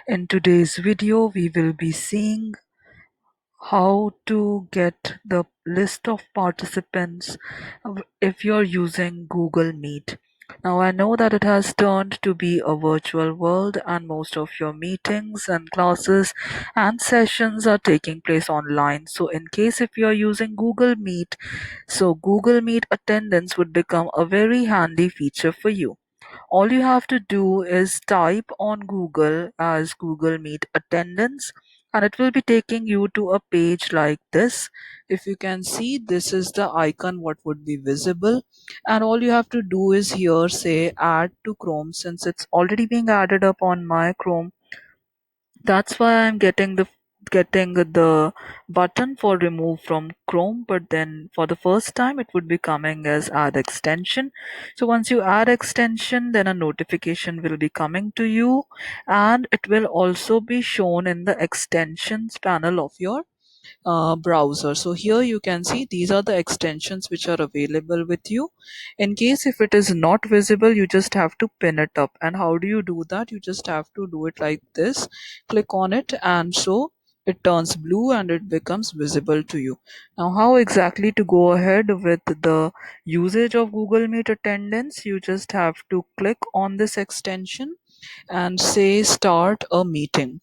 In today's video, we will be seeing how to get the list of participants if you're using Google Meet. Now, I know that it has turned to be a virtual world, and most of your meetings and classes and sessions are taking place online. So, in case if you're using Google Meet, so Google Meet attendance would become a very handy feature for you. All you have to do is type on Google as Google Meet attendance, and it will be taking you to a page like this. If you can see, this is the icon what would be visible, and all you have to do is here say add to Chrome. Since it's already being added up on my Chrome, that's why I'm getting the button for remove from Chrome, but then for the first time it would be coming as add extension. So once you add extension, then a notification will be coming to you, and it will also be shown in the extensions panel of your browser. So here you can see these are the extensions which are available with you. In case if it is not visible, you just have to pin it up. And how do you do that? You just have to do it like this. Click on it, and so it turns blue and it becomes visible to you. Now, how exactly to go ahead with the usage of Google Meet attendance? You just have to click on this extension and say start a meeting.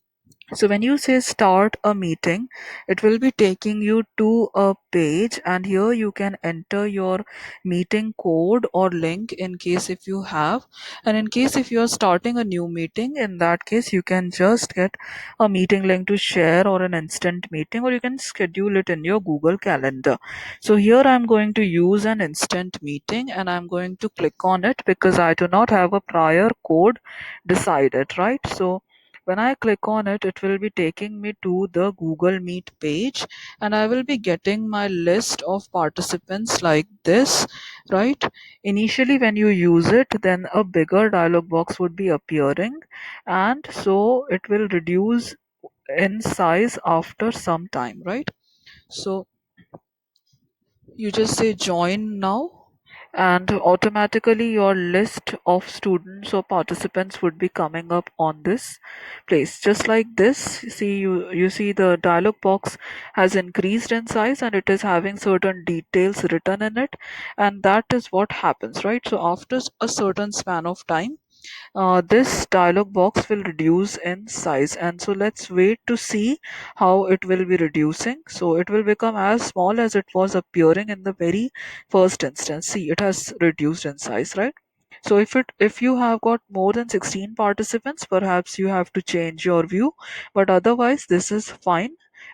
So when you say start a meeting, it will be taking you to a page, and here you can enter your meeting code or link in case if you have. And in case if you are starting a new meeting, in that case you can just get a meeting link to share or an instant meeting, or you can schedule it in your Google Calendar. So here I'm going to use an instant meeting, and I'm going to click on it because I do not have a prior code decided, right? So when I click on it, it will be taking me to the Google Meet page, and I will be getting my list of participants like this, right? Initially, when you use it, then a bigger dialog box would be appearing, and so it will reduce in size after some time, right? So you just say join now, and automatically your list of students or participants would be coming up on this place just like this. See, you see the dialog box has increased in size, and it is having certain details written in it, and that is what happens, right? So after a certain span of time, this dialog box will reduce in size, and so let's wait to see how it will be reducing. So it will become as small as it was appearing in the very first instance. See, it has reduced in size, right? So if you have got more than 16 participants, perhaps you have to change your view, but otherwise this is fine.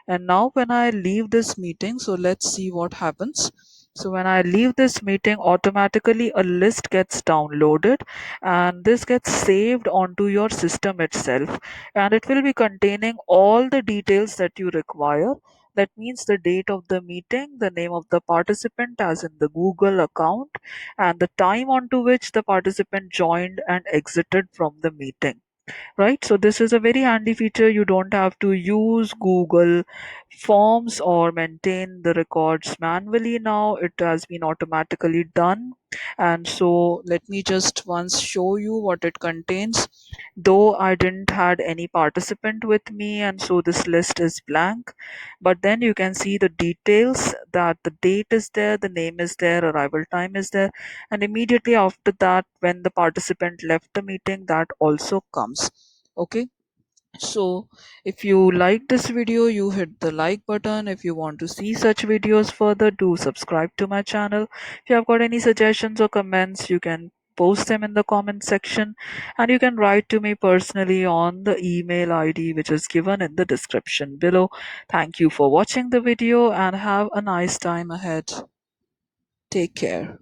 And now when I leave this meeting, so let's see what happens. So when I leave this meeting, automatically a list gets downloaded, and this gets saved onto your system itself, and it will be containing all the details that you require. That means the date of the meeting, the name of the participant as in the Google account, and the time onto which the participant joined and exited from the meeting, right? So this is a very handy feature. You don't have to use Google Forms or maintain the records manually. Now it has been automatically done. And so let me just once show you what it contains. Though I didn't had any participant with me, and so this list is blank, but then you can see the details, that the date is there, the name is there, arrival time is there, and immediately after that, when the participant left the meeting, that also comes. Okay, so if you like this video, you hit the like button. If you want to see such videos further, do subscribe to my channel. If you have got any suggestions or comments, you can post them in the comment section, and you can write to me personally on the email ID which is given in the description below. Thank you for watching the video, and have a nice time ahead. Take care.